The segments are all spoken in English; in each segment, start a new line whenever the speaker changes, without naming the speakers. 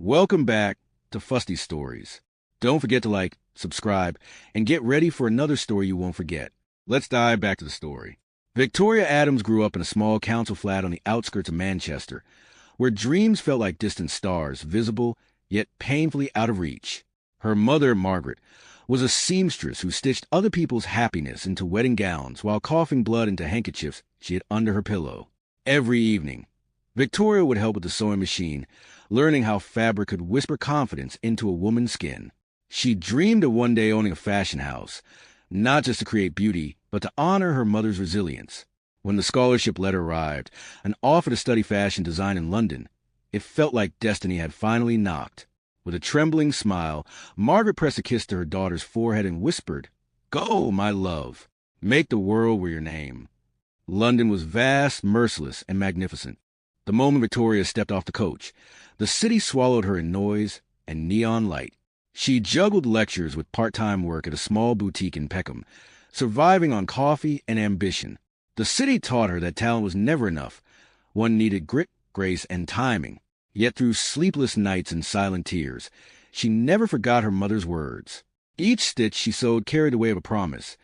Welcome back to Fusty's Stories. Don't forget to like, subscribe, and get ready for another story you won't forget. Let's dive back to the story. Victoria Adams grew up in a small council flat on the outskirts of Manchester, where dreams felt like distant stars, visible yet painfully out of reach. Her mother, Margaret, was a seamstress who stitched other people's happiness into wedding gowns while coughing blood into handkerchiefs she had under her pillow. Every evening, Victoria would help with the sewing machine, learning how fabric could whisper confidence into a woman's skin. She dreamed of one day owning a fashion house, not just to create beauty, but to honor her mother's resilience. When the scholarship letter arrived, an offer to study fashion design in London, it felt like destiny had finally knocked. With a trembling smile, Margaret pressed a kiss to her daughter's forehead and whispered, "Go, my love. Make the world wear your name." London was vast, merciless, and magnificent. The moment Victoria stepped off the coach, the city swallowed her in noise and neon light. She juggled lectures with part-time work at a small boutique in Peckham, surviving on coffee and ambition. The city taught her that talent was never enough. One needed grit, grace, and timing. Yet through sleepless nights and silent tears, she never forgot her mother's words. Each stitch she sewed carried the weight of a promise,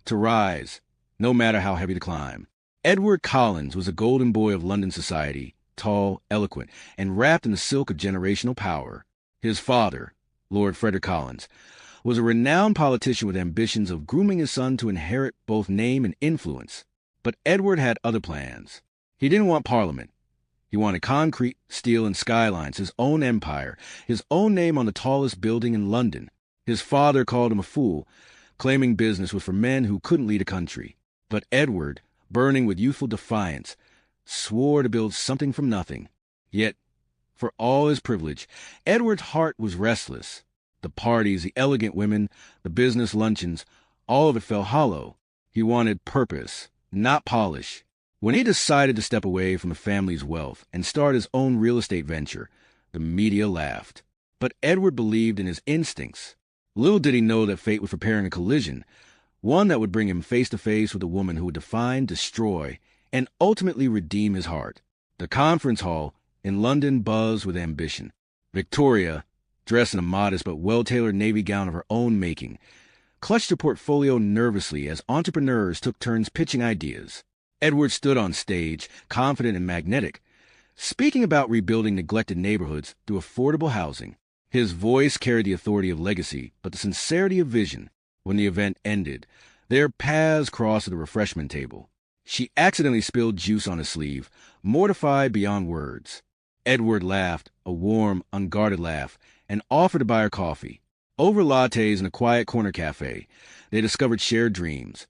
to rise, no matter how heavy the climb. Edward Collins was a golden boy of London society, tall, eloquent, and wrapped in the silk of generational power. His father, Lord Frederick Collins, was a renowned politician with ambitions of grooming his son to inherit both name and influence. But Edward had other plans. He didn't want Parliament. He wanted concrete, steel, and skylines, his own empire, his own name on the tallest building in London. His father called him a fool, claiming business was for men who couldn't lead a country. But Edward, burning with youthful defiance, swore to build something from nothing. Yet, for all his privilege, Edward's heart was restless. The parties, the elegant women, the business luncheons, all of it felt hollow. He wanted purpose, not polish. When he decided to step away from the family's wealth and start his own real estate venture, the media laughed. But Edward believed in his instincts. Little did he know that fate was preparing a collision, one that would bring him face to face with a woman who would define, destroy, and ultimately redeem his heart. The conference hall in London buzzed with ambition. Victoria, dressed in a modest but well-tailored navy gown of her own making, clutched her portfolio nervously as entrepreneurs took turns pitching ideas. Edward stood on stage, confident and magnetic, speaking about rebuilding neglected neighborhoods through affordable housing. His voice carried the authority of legacy, but the sincerity of vision. When the event ended, their paths crossed at the refreshment table. She accidentally spilled juice on his sleeve, mortified beyond words. Edward laughed, a warm, unguarded laugh, and offered to buy her coffee. Over lattes in a quiet corner cafe, they discovered shared dreams,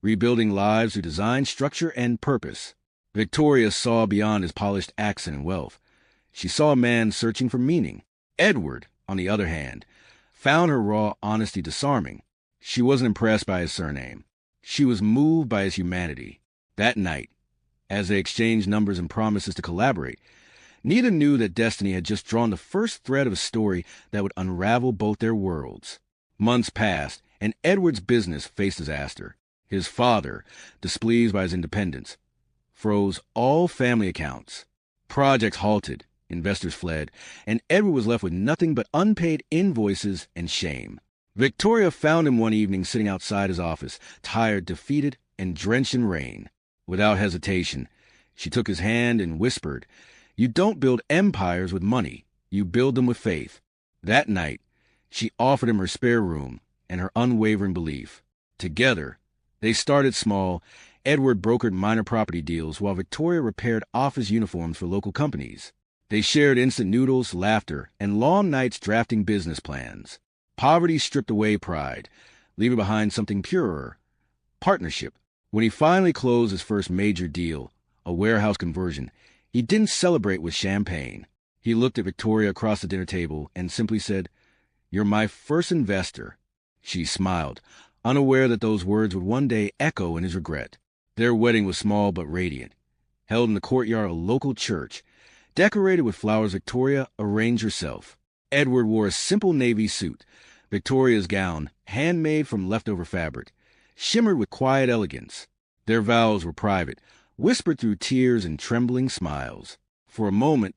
rebuilding lives through design, structure, and purpose. Victoria saw beyond his polished accent and wealth. She saw a man searching for meaning. Edward, on the other hand, found her raw honesty disarming. She wasn't impressed by his surname. She was moved by his humanity. That night, as they exchanged numbers and promises to collaborate, neither knew that destiny had just drawn the first thread of a story that would unravel both their worlds. Months passed, and Edward's business faced disaster. His father, displeased by his independence, froze all family accounts. Projects halted, investors fled, and Edward was left with nothing but unpaid invoices and shame. Victoria found him one evening sitting outside his office, tired, defeated, and drenched in rain. Without hesitation, she took his hand and whispered, "You don't build empires with money. You build them with faith." That night, she offered him her spare room and her unwavering belief. Together, they started small. Edward brokered minor property deals while Victoria repaired office uniforms for local companies. They shared instant noodles, laughter, and long nights drafting business plans. Poverty stripped away pride, leaving behind something purer: partnership. When he finally closed his first major deal, a warehouse conversion, he didn't celebrate with champagne. He looked at Victoria across the dinner table and simply said, "You're my first investor." She smiled, unaware that those words would one day echo in his regret. Their wedding was small but radiant, held in the courtyard of a local church, decorated with flowers Victoria arranged herself. Edward wore a simple navy suit. Victoria's gown, handmade from leftover fabric, shimmered with quiet elegance. Their vows were private, whispered through tears and trembling smiles. For a moment,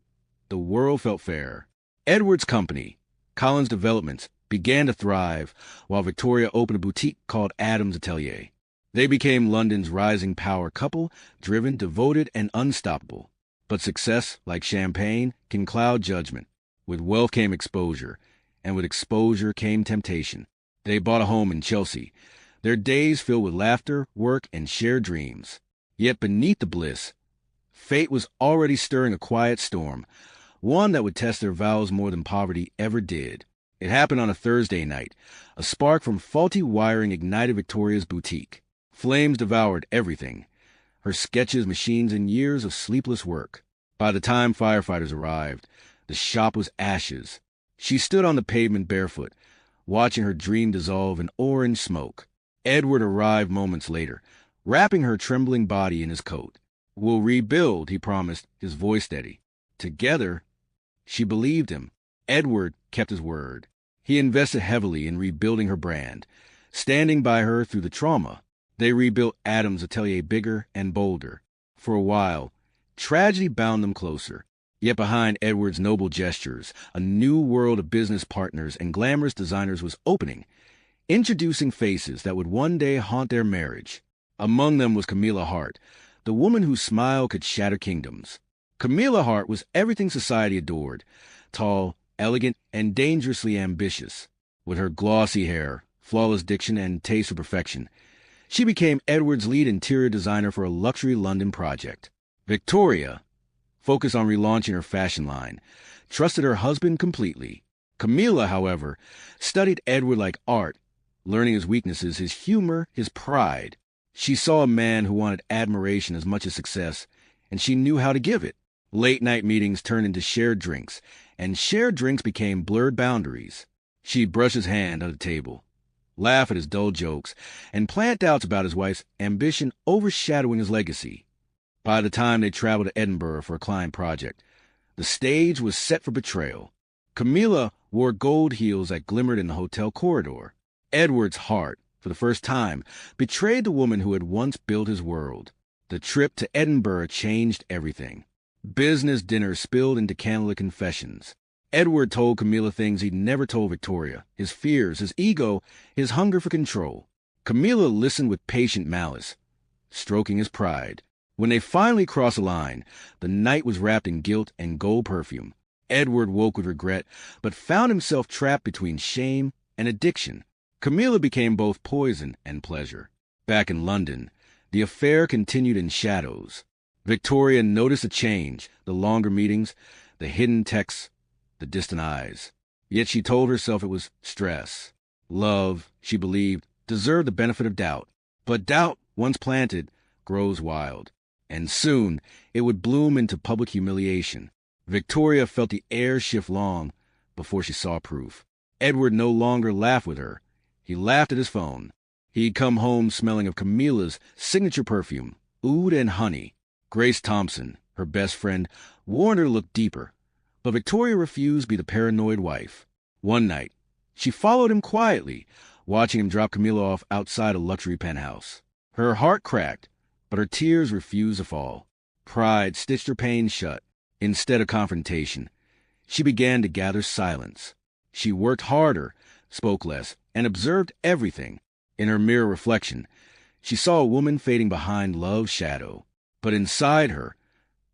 the world felt fair. Edward's company, Collins Developments, began to thrive, while Victoria opened a boutique called Adams Atelier. They became London's rising power couple, driven, devoted, and unstoppable. But success, like champagne, can cloud judgment. With wealth came exposure, and with exposure came temptation. They bought a home in Chelsea, their days filled with laughter, work, and shared dreams. Yet beneath the bliss, fate was already stirring a quiet storm, one that would test their vows more than poverty ever did. It happened on a Thursday night. A spark from faulty wiring ignited Victoria's boutique. Flames devoured everything: her sketches, machines, and years of sleepless work. By the time firefighters arrived, the shop was ashes. She stood on the pavement barefoot, watching her dream dissolve in orange smoke. Edward arrived moments later, wrapping her trembling body in his coat. "We'll rebuild," he promised, his voice steady. Together, she believed him. Edward kept his word. He invested heavily in rebuilding her brand, standing by her through the trauma. They rebuilt Adams' Atelier bigger and bolder. For a while, tragedy bound them closer. Yet behind Edward's noble gestures, a new world of business partners and glamorous designers was opening, introducing faces that would one day haunt their marriage. Among them was Camilla Hart, the woman whose smile could shatter kingdoms. Camilla Hart was everything society adored: tall, elegant, and dangerously ambitious. With her glossy hair, flawless diction, and taste for perfection, she became Edward's lead interior designer for a luxury London project. Victoria, focused on relaunching her fashion line, trusted her husband completely. Camilla, however, studied Edward like art, learning his weaknesses, his humor, his pride. She saw a man who wanted admiration as much as success, and she knew how to give it. Late-night meetings turned into shared drinks, and shared drinks became blurred boundaries. She'd brush his hand on the table, laugh at his dull jokes, and plant doubts about his wife's ambition overshadowing his legacy. By the time they traveled to Edinburgh for a client project, the stage was set for betrayal. Camilla wore gold heels that glimmered in the hotel corridor. Edward's heart, for the first time, betrayed the woman who had once built his world. The trip to Edinburgh changed everything. Business dinners spilled into candlelit confessions. Edward told Camilla things he'd never told Victoria: his fears, his ego, his hunger for control. Camilla listened with patient malice, stroking his pride. When they finally crossed the line, the night was wrapped in guilt and gold perfume. Edward woke with regret, but found himself trapped between shame and addiction. Camilla became both poison and pleasure. Back in London, the affair continued in shadows. Victoria noticed a change: the longer meetings, the hidden texts, the distant eyes. Yet she told herself it was stress. Love, she believed, deserved the benefit of doubt. But doubt, once planted, grows wild. And soon it would bloom into public humiliation. Victoria felt the air shift long before she saw proof. Edward no longer laughed with her. He laughed at his phone. He'd come home smelling of Camilla's signature perfume, oud and honey. Grace Thompson, her best friend, warned her to look deeper. But Victoria refused to be the paranoid wife. One night, she followed him quietly, watching him drop Camilla off outside a luxury penthouse. Her heart cracked, but her tears refused to fall. Pride stitched her pain shut. Instead of confrontation, she began to gather silence. She worked harder, spoke less, and observed everything. In her mirror reflection, she saw a woman fading behind love's shadow. But inside her,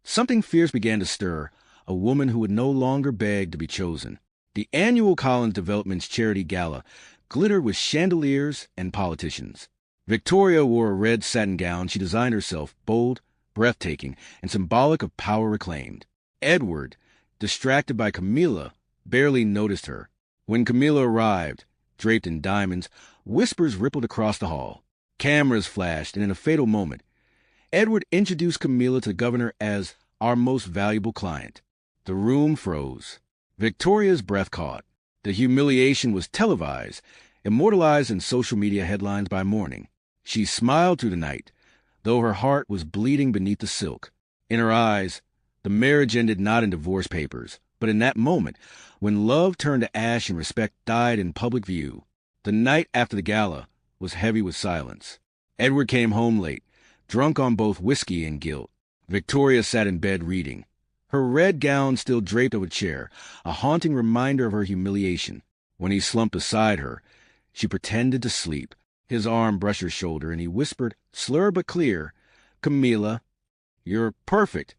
something fierce began to stir, a woman who would no longer beg to be chosen. The annual Collins Developments Charity Gala glittered with chandeliers and politicians. Victoria wore a red satin gown she designed herself, bold, breathtaking, and symbolic of power reclaimed. Edward, distracted by Camilla, barely noticed her. When Camilla arrived, draped in diamonds, whispers rippled across the hall. Cameras flashed, and in a fatal moment, Edward introduced Camilla to the governor as our most valuable client. The room froze. Victoria's breath caught. The humiliation was televised, immortalized in social media headlines by morning. She smiled through the night, though her heart was bleeding beneath the silk. In her eyes, the marriage ended not in divorce papers, but in that moment when love turned to ash and respect died in public view. The night after the gala was heavy with silence. Edward came home late, drunk on both whiskey and guilt. Victoria sat in bed reading, her red gown still draped over a chair, a haunting reminder of her humiliation. When he slumped beside her, she pretended to sleep. His arm brushed her shoulder, and he whispered, slurred but clear, "Camilla, you're perfect."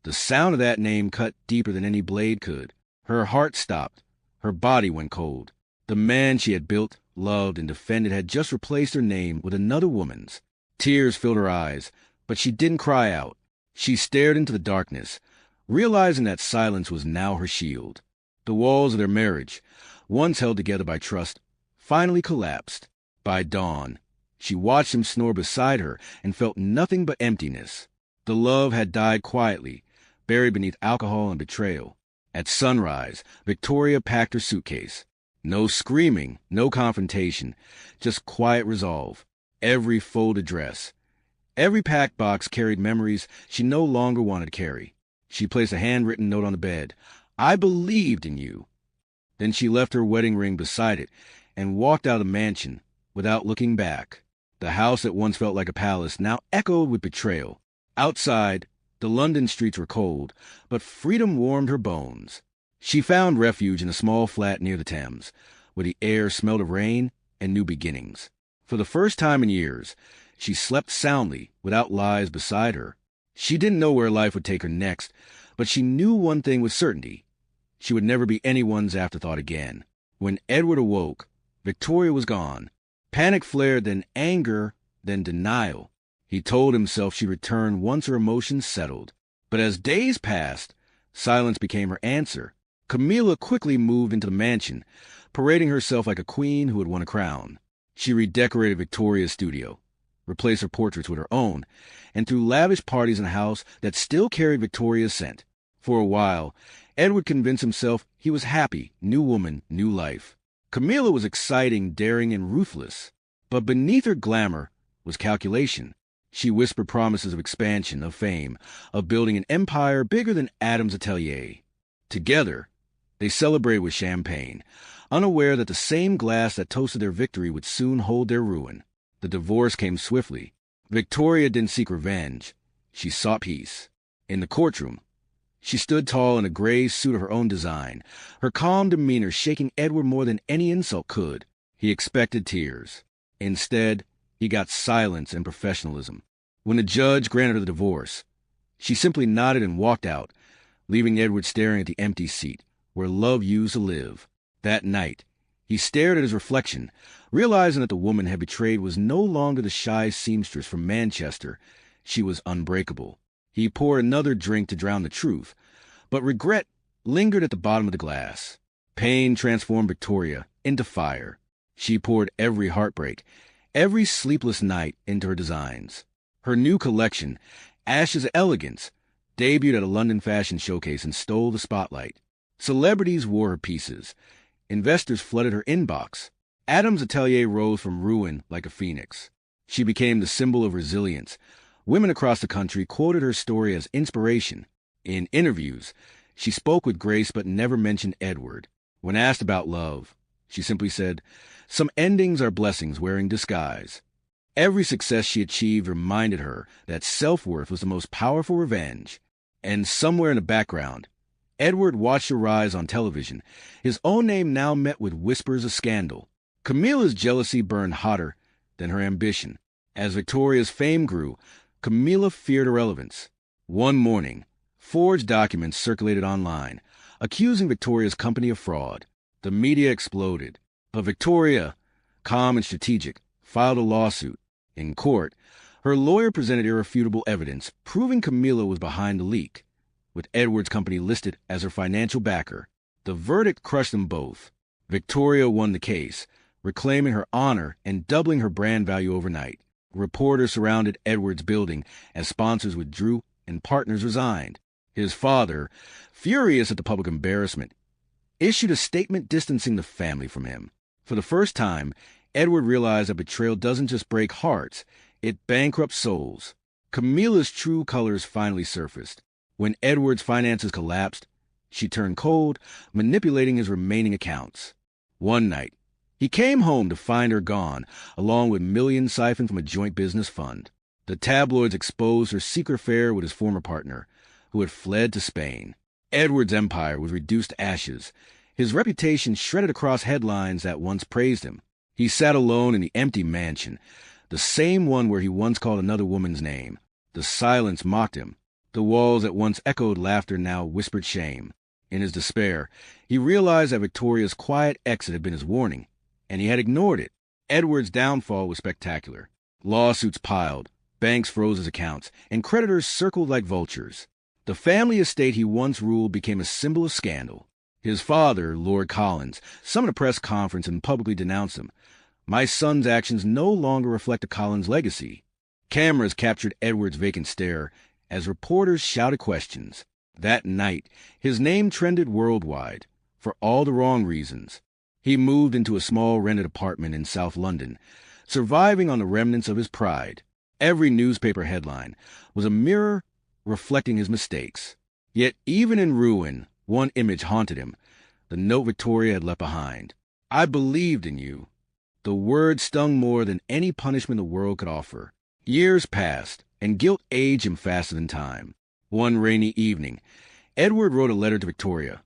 The sound of that name cut deeper than any blade could. Her heart stopped. Her body went cold. The man she had built, loved, and defended had just replaced her name with another woman's. Tears filled her eyes, but she didn't cry out. She stared into the darkness, realizing that silence was now her shield. The walls of their marriage, once held together by trust, finally collapsed. By dawn, she watched him snore beside her and felt nothing but emptiness. The love had died quietly, buried beneath alcohol and betrayal. At sunrise, Victoria packed her suitcase. No screaming, no confrontation, just quiet resolve. Every folded dress, every packed box carried memories she no longer wanted to carry. She placed a handwritten note on the bed. "I believed in you." Then she left her wedding ring beside it and walked out of the mansion without looking back. The house that once felt like a palace now echoed with betrayal. Outside, the London streets were cold, but freedom warmed her bones. She found refuge in a small flat near the Thames, where the air smelled of rain and new beginnings. For the first time in years, she slept soundly without lies beside her. She didn't know where life would take her next, but she knew one thing with certainty. She would never be anyone's afterthought again. When Edward awoke, Victoria was gone. Panic flared, then anger, then denial. He told himself she'd return once her emotions settled. But as days passed, silence became her answer. Camilla quickly moved into the mansion, parading herself like a queen who had won a crown. She redecorated Victoria's studio, replaced her portraits with her own, and threw lavish parties in a house that still carried Victoria's scent. For a while, Edward convinced himself he was happy, new woman, new life. Camilla was exciting, daring, and ruthless. But beneath her glamour was calculation. She whispered promises of expansion, of fame, of building an empire bigger than Adam's atelier. Together, they celebrated with champagne, unaware that the same glass that toasted their victory would soon hold their ruin. The divorce came swiftly. Victoria didn't seek revenge. She sought peace. In the courtroom, she stood tall in a gray suit of her own design, her calm demeanor shaking Edward more than any insult could. He expected tears. Instead, he got silence and professionalism. When the judge granted her the divorce, she simply nodded and walked out, leaving Edward staring at the empty seat where love used to live. That night, he stared at his reflection, realizing that the woman had betrayed was no longer the shy seamstress from Manchester. She was unbreakable. He poured another drink to drown the truth, but regret lingered at the bottom of the glass. Pain transformed Victoria into fire. She poured every heartbreak, every sleepless night into her designs. Her new collection, Ashes of Elegance, debuted at a London fashion showcase and stole the spotlight. Celebrities wore her pieces. Investors flooded her inbox. Adam's atelier rose from ruin like a phoenix. She became the symbol of resilience. Women across the country quoted her story as inspiration. In interviews, she spoke with grace but never mentioned Edward. When asked about love, she simply said, "Some endings are blessings wearing disguise." Every success she achieved reminded her that self-worth was the most powerful revenge. And somewhere in the background, Edward watched her rise on television, his own name now met with whispers of scandal. Camilla's jealousy burned hotter than her ambition. As Victoria's fame grew, Camilla feared irrelevance. One morning, forged documents circulated online, accusing Victoria's company of fraud. The media exploded. But Victoria, calm and strategic, filed a lawsuit. In court, her lawyer presented irrefutable evidence, proving Camilla was behind the leak. With Edward's company listed as her financial backer, the verdict crushed them both. Victoria won the case, reclaiming her honor and doubling her brand value overnight. Reporters surrounded Edward's building as sponsors withdrew and partners resigned. His father, furious at the public embarrassment, issued a statement distancing the family from him. For the first time, Edward realized that betrayal doesn't just break hearts, it bankrupts souls. Camilla's true colors finally surfaced. When Edward's finances collapsed, she turned cold, manipulating his remaining accounts. One night, he came home to find her gone, along with millions siphoned from a joint business fund. The tabloids exposed her secret affair with his former partner, who had fled to Spain. Edward's empire was reduced to ashes, his reputation shredded across headlines that once praised him. He sat alone in the empty mansion, the same one where he once called another woman's name. The silence mocked him. The walls that once echoed laughter now whispered shame. In his despair, he realized that Victoria's quiet exit had been his warning, and he had ignored it. Edward's downfall was spectacular. Lawsuits piled, banks froze his accounts, and creditors circled like vultures. The family estate he once ruled became a symbol of scandal. His father, Lord Collins, summoned a press conference and publicly denounced him. "My son's actions no longer reflect a Collins legacy." Cameras captured Edward's vacant stare as reporters shouted questions. That night, his name trended worldwide, for all the wrong reasons. He moved into a small rented apartment in South London, surviving on the remnants of his pride. Every newspaper headline was a mirror reflecting his mistakes. Yet even in ruin, one image haunted him, the note Victoria had left behind. "I believed in you." The word stung more than any punishment the world could offer. Years passed, and guilt aged him faster than time. One rainy evening, Edward wrote a letter to Victoria,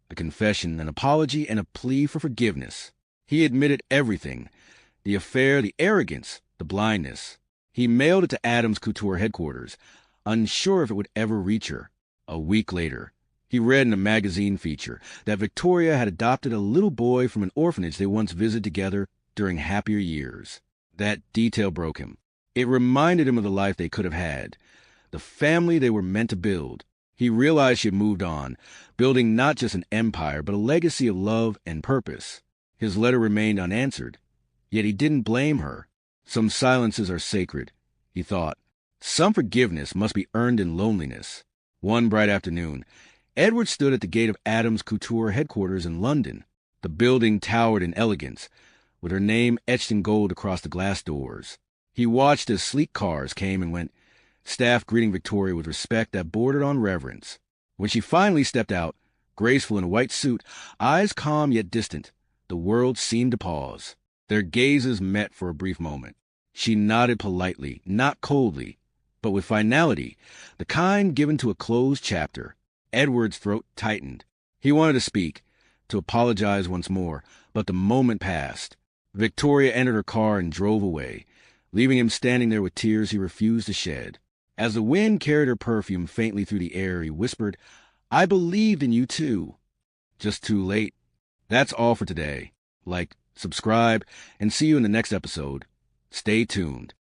a confession, an apology, and a plea for forgiveness. He admitted everything, the affair, the arrogance, the blindness. He mailed it to Adams' Couture headquarters, unsure if it would ever reach her. A week later, he read in a magazine feature that Victoria had adopted a little boy from an orphanage they once visited together during happier years. That detail broke him. It reminded him of the life they could have had, the family they were meant to build. He realized she had moved on, building not just an empire, but a legacy of love and purpose. His letter remained unanswered, yet he didn't blame her. Some silences are sacred, he thought. Some forgiveness must be earned in loneliness. One bright afternoon, Edward stood at the gate of Adams' Couture headquarters in London. The building towered in elegance, with her name etched in gold across the glass doors. He watched as sleek cars came and went, staff greeting Victoria with respect that bordered on reverence. When she finally stepped out, graceful in a white suit, eyes calm yet distant, the world seemed to pause. Their gazes met for a brief moment. She nodded politely, not coldly, but with finality, the kind given to a closed chapter. Edward's throat tightened. He wanted to speak, to apologize once more, but the moment passed. Victoria entered her car and drove away, leaving him standing there with tears he refused to shed. As the wind carried her perfume faintly through the air, he whispered, "I believed in you too." Just too late. That's all for today. Like, subscribe, and see you in the next episode. Stay tuned.